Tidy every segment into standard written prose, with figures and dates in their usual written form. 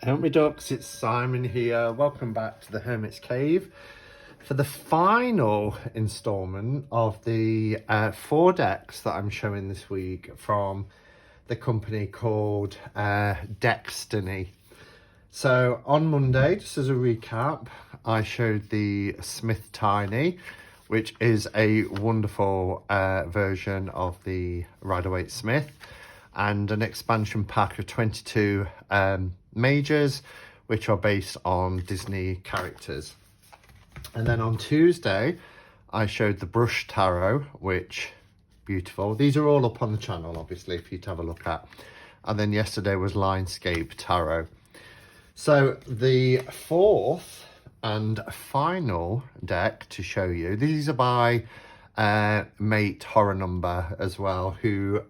Help me ducks, it's Simon here. Welcome back to the Hermit's Cave for the final installment of the 4 decks that I'm showing this week from the company called Destiny. So on Monday, just as a recap, I showed the Smith Tiny, which is a wonderful version of the Rider-Waite Smith, and an expansion pack of 22 majors, which are based on Disney characters. And then on Tuesday, I showed the Brush Tarot, which beautiful. These are all up on the channel, obviously, for you to have a look at. And then yesterday was Linescape Tarot. So the fourth and final deck to show you, these are by Mate Horror Number as well, who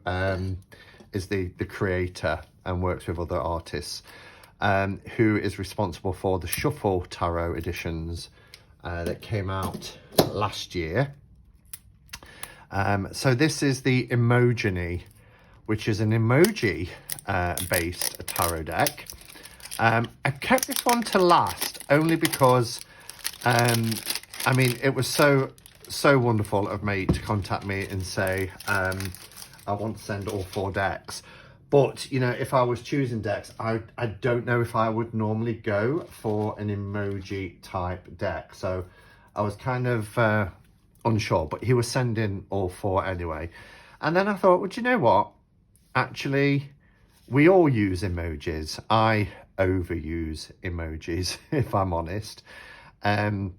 is the creator and works with other artists, who is responsible for the Shuffle Tarot editions that came out last year. So this is the Emojini, which is an emoji based tarot deck. I kept this one to last only because I mean, it was so wonderful of Mate to contact me and say I want to send all 4 decks. But, you know, if I was choosing decks, I don't know if I would normally go for an emoji type deck. So I was kind of unsure, but he was sending all 4 anyway. And then I thought, well, do you know what? Actually, we all use emojis. I overuse emojis, if I'm honest. And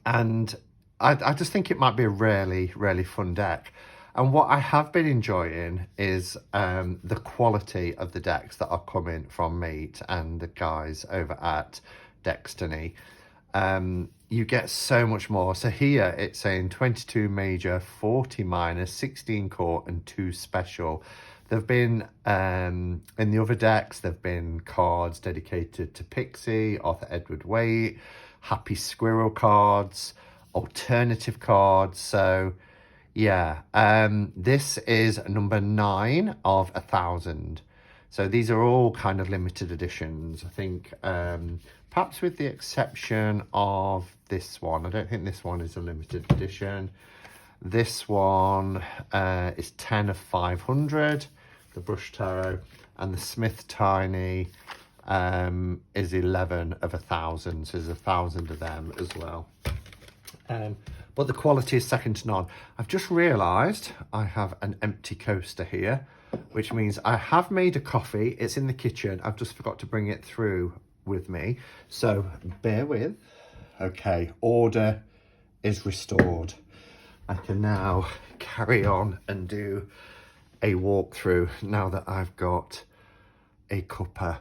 I just think it might be a really fun deck. And what I have been enjoying is the quality of the decks that are coming from Mate and the guys over at Destiny. You get so much more. So here it's saying 22 major, 40 minor, 16 core and 2 special. There've been, in the other decks, there've been cards dedicated to Pixie, Arthur Edward Waite, Happy Squirrel cards, alternative cards. So yeah, this is number 9 of 1,000. So these are all kind of limited editions. I think perhaps with the exception of this one. I don't think this one is a limited edition. This one is 10 of 500, the Brush Tarot, and the Smith Tiny is 11 of 1,000. So there's 1,000 of them as well. But the quality is second to none. I've just realised I have an empty coaster here, which means I have made a coffee. It's in the kitchen. I've just forgot to bring it through with me. So bear with. Okay, order is restored. I can now carry on and do a walkthrough now that I've got a cuppa.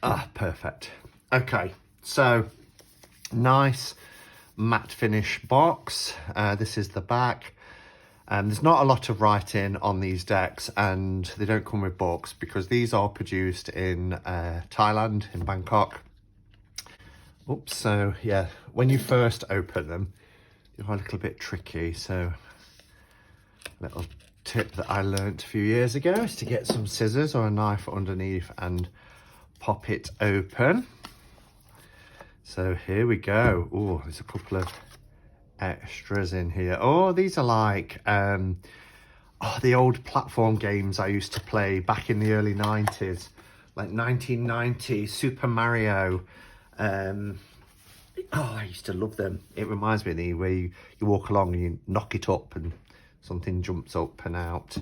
Ah, perfect. Okay, so nice matte finish box. This is the back. There's not a lot of writing on these decks, and they don't come with books because these are produced in Thailand, in Bangkok. Oops, so yeah, when you first open them, they're a little bit tricky. So little tip that I learnt a few years ago is to get some scissors or a knife underneath and pop it open. So here we go. Oh, there's a couple of extras in here. Oh, these are like the old platform games I used to play back in the early 90s, like 1990 Super Mario. I used to love them. It reminds me of the where you walk along and you knock it up and something jumps up and out.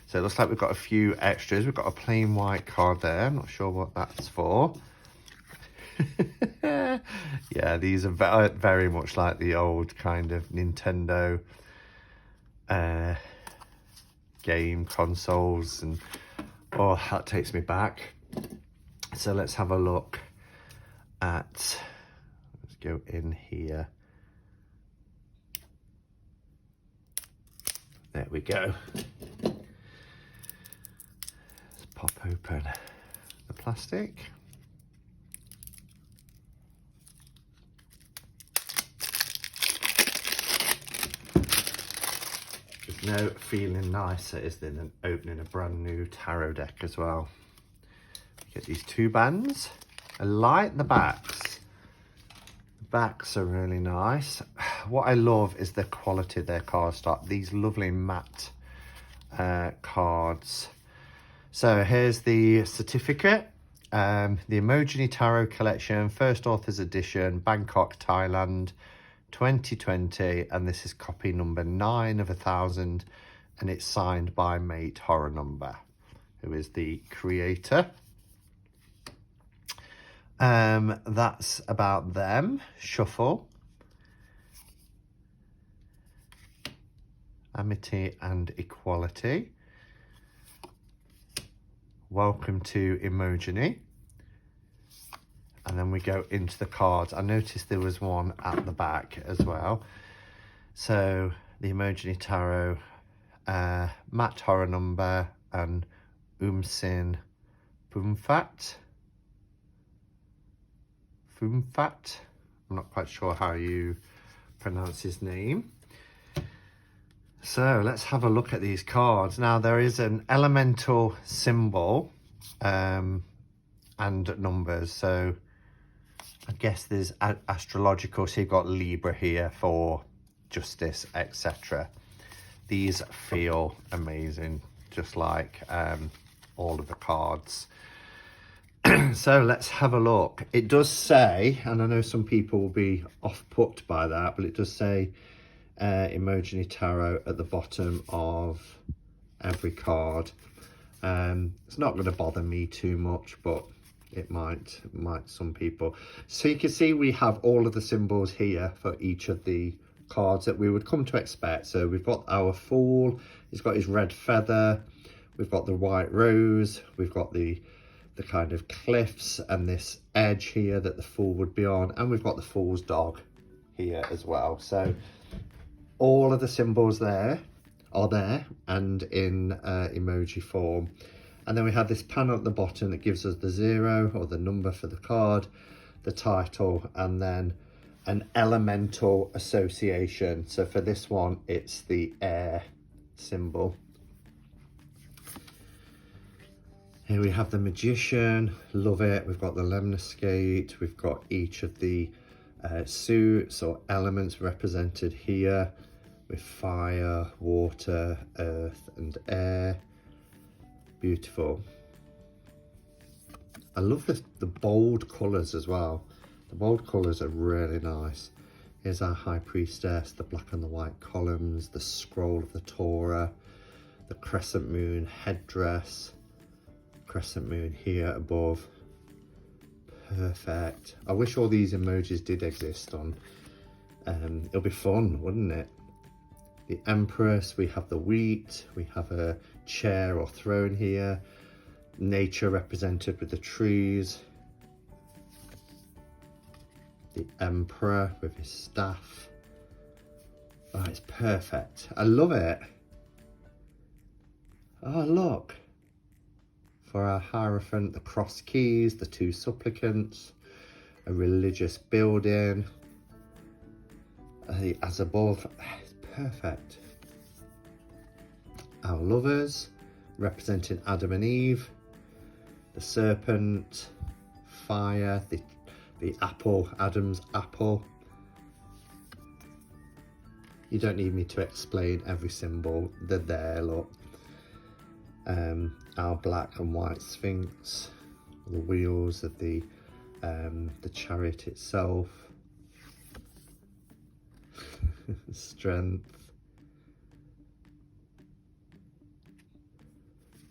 So it looks like we've got a few extras. We've got a plain white card there. I'm not sure what that's for. Yeah, these are very much like the old kind of Nintendo game consoles, and oh, that takes me back. So let's have a look at, let's go in here. There we go. Let's pop open the plastic. no feeling nicer is than opening a brand new tarot deck as well. Get these 2 bands. I like the backs. The backs are really nice. What I love is the quality of their cardstock. These lovely matte cards. So here's the certificate. The Emojini Tarot Collection, First Author's Edition, Bangkok, Thailand, 2020, and this is copy number 9 of 1,000, and it's signed by Mate Horror Number, who is the creator. That's about them. Shuffle. Amity and Equality. Welcome to Emojini. And then we go into the cards. I noticed there was one at the back as well. So the Emojini Tarot, Matt Horror Number, and Umsin Fumfat. I'm not quite sure how you pronounce his name. So let's have a look at these cards. Now there is an elemental symbol and numbers. So I guess there's astrological. So you've got Libra here for justice, etc. These feel amazing, just like all of the cards. So let's have a look. It does say, and I know some people will be off-put by that, but it does say Emojini Tarot at the bottom of every card. It's not going to bother me too much, but it might some people. So you can see we have all of the symbols here for each of the cards that we would come to expect. So we've got our Fool, he's got his red feather, we've got the white rose, we've got the kind of cliffs and this edge here that the Fool would be on, and we've got the Fool's dog here as well. So all of the symbols there are there and in emoji form. And then we have this panel at the bottom that gives us the 0 or the number for the card, the title, and then an elemental association. So for this one, it's the air symbol. Here we have the Magician, love it. We've got the lemniscate, we've got each of the suits or elements represented here with fire, water, earth and air. Beautiful. I love the bold colours as well. The bold colours are really nice. Here's our High Priestess, the black and the white columns, the scroll of the Torah, the crescent moon headdress, crescent moon here above. Perfect. I wish all these emojis did exist on. It'll be fun, wouldn't it? The Empress, we have the wheat, we have a chair or throne here, nature represented with the trees, the Emperor with his staff. Oh, it's perfect. I love it. Oh, look. For our Hierophant, the cross keys, the 2 supplicants, a religious building, as above. It's perfect. Our lovers, representing Adam and Eve, the serpent, fire, the apple, Adam's apple. You don't need me to explain every symbol. They're there, look. Our black and white sphinx, the wheels of the chariot itself, strength.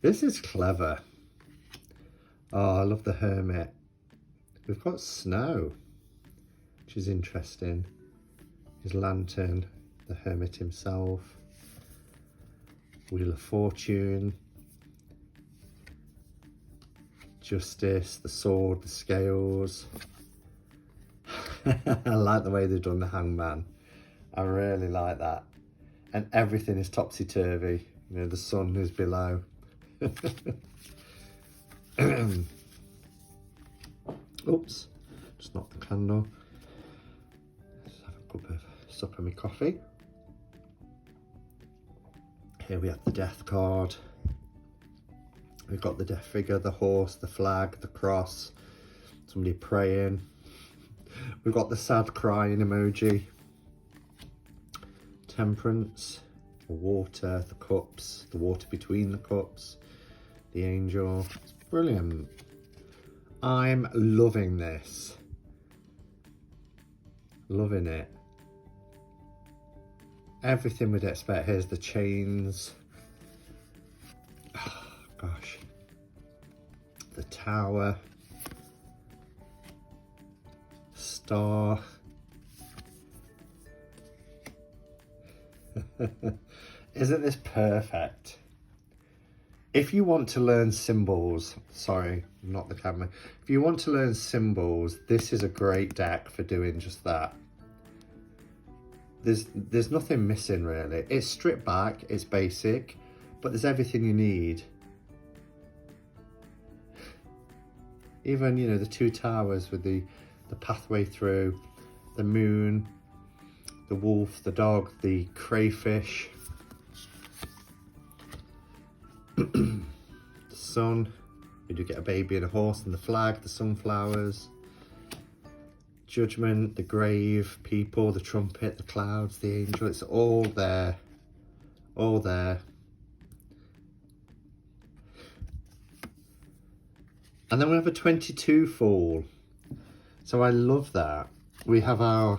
This is clever. Oh, I love the hermit. We've got snow, which is interesting. His lantern, the hermit himself, Wheel of Fortune, Justice, the sword, the scales. I like the way they've done the hangman. I really like that. And everything is topsy-turvy. You know, the sun is below. Oops, just knocked the candle. Let's have a cup of sup of my coffee. Here we have the death card. We've got the death figure, the horse, the flag, the cross, somebody praying. We've got the sad crying emoji, temperance, the water, the cups, the water between the cups, the angel. It's brilliant. I'm loving this. Loving it. Everything we'd expect. Here's the chains. Oh, gosh. The tower. Star. Isn't this perfect? If you want to learn symbols, sorry, not the camera. If you want to learn symbols, this is a great deck for doing just that. There's nothing missing really. It's stripped back, it's basic, but there's everything you need. Even, you know, the two towers with the pathway through, the moon, the wolf, the dog, the crayfish, the sun. We do get a baby and a horse, and the flag, the sunflowers, judgment, the grave, people, the trumpet, the clouds, the angel. It's all there, all there. And then we have a 22 fall. So I love that. We have our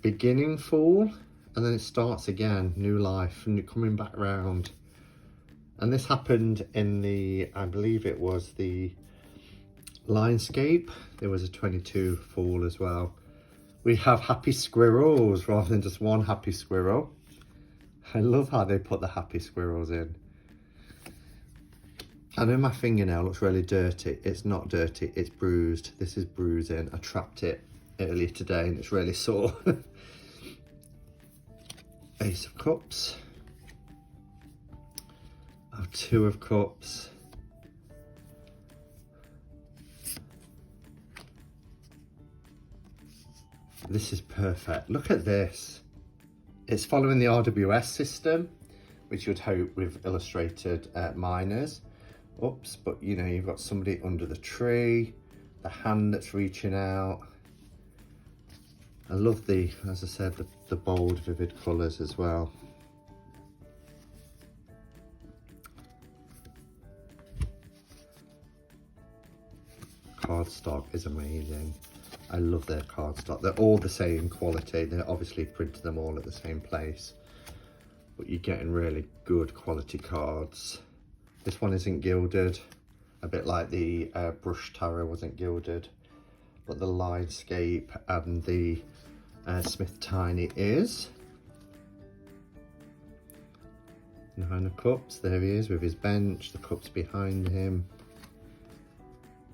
beginning fall, and then it starts again, new life, and coming back round. And this happened in the, I believe it was the Lionscape. There was a 22 fall as well. We have happy squirrels rather than just one happy squirrel. I love how they put the happy squirrels in. I know my fingernail looks really dirty. It's not dirty, it's bruised. This is bruising. I trapped it earlier today and it's really sore. Ace of Cups. Our Two of Cups. This is perfect. Look at this. It's following the RWS system, which you'd hope with illustrated miners. Oops, but you know, you've got somebody under the tree, the hand that's reaching out. I love the, as I said, the bold, vivid colours as well. Cardstock is amazing. I love their cardstock. They're all the same quality. They obviously printed them all at the same place, but you're getting really good quality cards. This one isn't gilded, a bit like the brush tarot wasn't gilded, but the Lionscape and the Smith Tiny is. Nine of Cups, there he is with his bench, the cups behind him.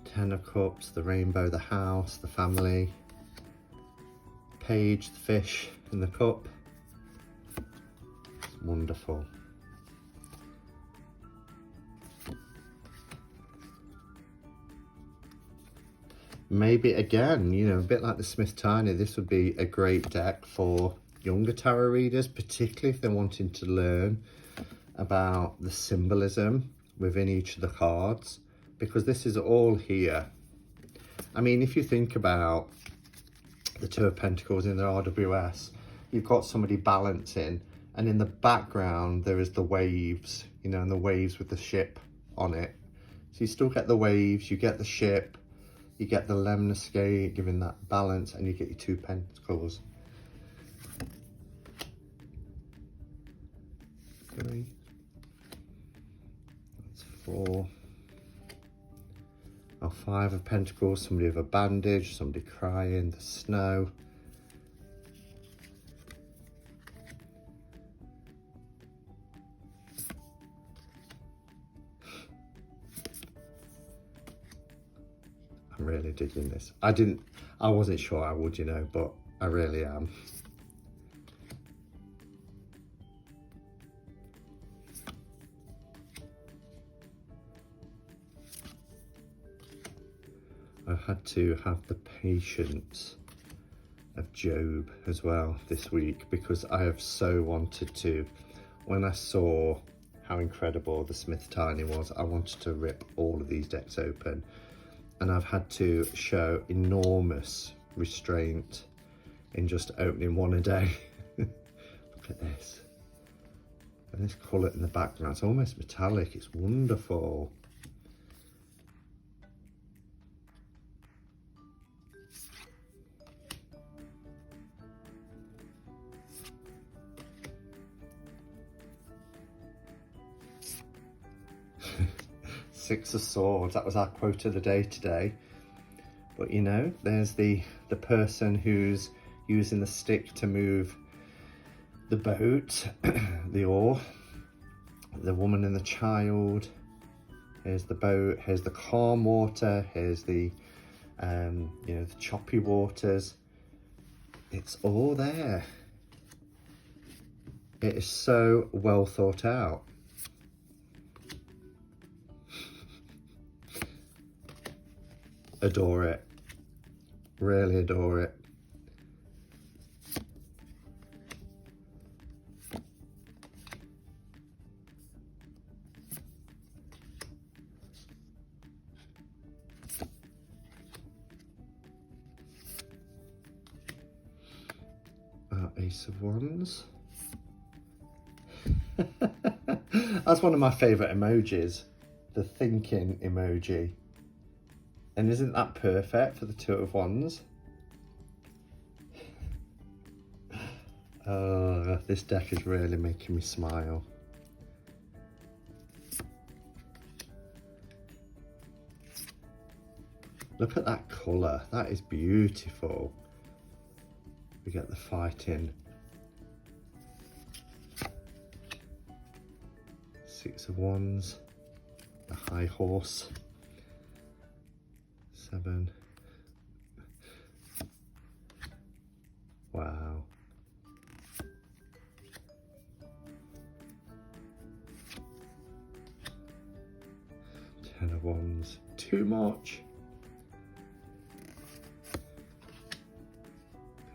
10 of Cups, the rainbow, the house, the family. Page, the fish in the cup. It's wonderful. Maybe again, you know, a bit like the Smith Tiny, this would be a great deck for younger tarot readers, particularly if they're wanting to learn about the symbolism within each of the cards, because this is all here. I mean, if you think about the Two of Pentacles in the RWS, you've got somebody balancing, and in the background there is the waves, you know, and the waves with the ship on it. So you still get the waves, you get the ship, you get the lemniscate giving that balance, and you get your Two Pentacles. 3. That's 4. Our 5 of Pentacles, somebody with a bandage, somebody crying, the snow. I'm really digging this. I wasn't sure I would, you know, but I really am. I've had to have the patience of Job as well this week, because I have so wanted to when I saw how incredible the Smith Tiny was, I wanted to rip all of these decks open, and I've had to show enormous restraint in just opening one a day. Look at this. And this colour in the background, it's almost metallic, it's wonderful. Six of Swords, that was our quote of the day today. But you know, there's the person who's using the stick to move the boat, the oar, the woman and the child. Here's the boat, here's the calm water, here's the you know, the choppy waters. It's all there. It is so well thought out. Adore it, really adore it. Our Ace of Wands. That's one of my favourite emojis, the thinking emoji. And isn't that perfect for the Two of Wands? Oh, this deck is really making me smile. Look at that colour, that is beautiful. We get the fighting. Six of Wands, the high horse. 7. Wow. 10 of Wands. Too much.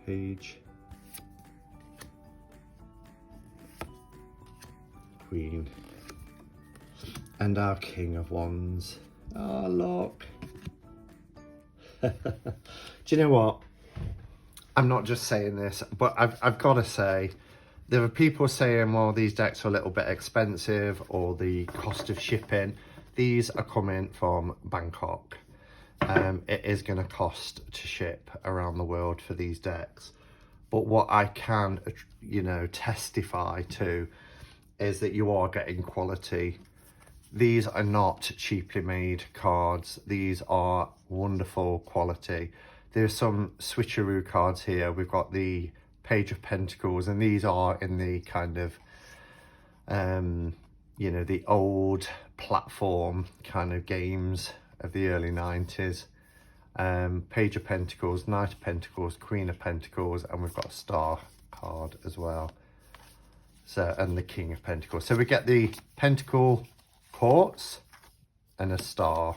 Page. Queen. And our King of Wands. Oh, look. Do you know what? I'm not just saying this, but I've got to say, there are people saying, well, these decks are a little bit expensive, or the cost of shipping. These are coming from Bangkok. It is going to cost to ship around the world for these decks. But what I can, you know, testify to is that you are getting quality. These are not cheaply made cards. These are wonderful quality. There's some switcheroo cards here. We've got the Page of Pentacles, and these are in the kind of, you know, the old platform kind of games of the early 90s. Page of Pentacles, Knight of Pentacles, Queen of Pentacles, and we've got a Star card as well. So, and the King of Pentacles. So we get the Pentacle quartz and a star,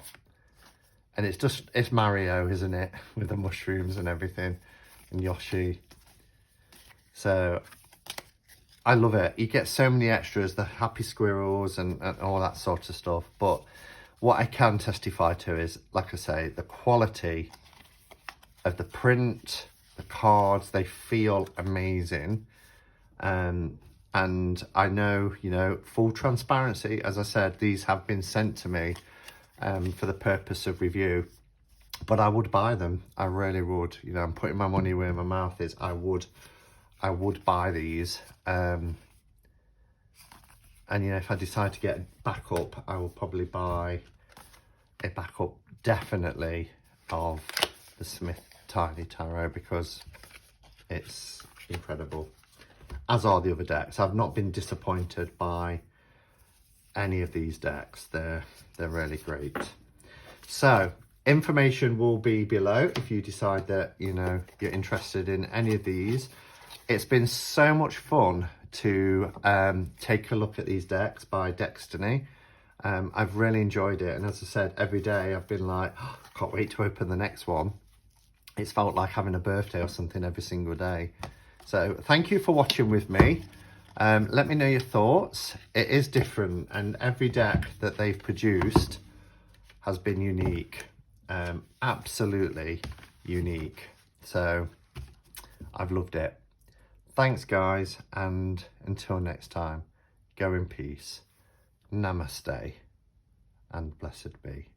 and it's Mario, isn't it, with the mushrooms and everything, and Yoshi. So I love it. You get so many extras, the happy squirrels and all that sort of stuff. But what I can testify to is, like I say, the quality of the print, the cards, they feel amazing. And I know, you know, full transparency, as I said, these have been sent to me for the purpose of review, but I would buy them. I really would. You know, I'm putting my money where my mouth is. I would buy these. And, you know, if I decide to get a backup, I will probably buy a backup, definitely, of the Smith Tiny Tarot, because it's incredible. As are the other decks. I've not been disappointed by any of these decks. They're really great. So information will be below if you decide that, you know, you're interested in any of these. It's been so much fun to take a look at these decks by Destiny. I've really enjoyed it, and as I said, every day I've been like, oh, can't wait to open the next one. It's felt like having a birthday or something every single day. So thank you for watching with me. Let me know your thoughts. It is different, and every deck that they've produced has been unique. Absolutely unique. So I've loved it. Thanks guys, and until next time, go in peace. Namaste and blessed be.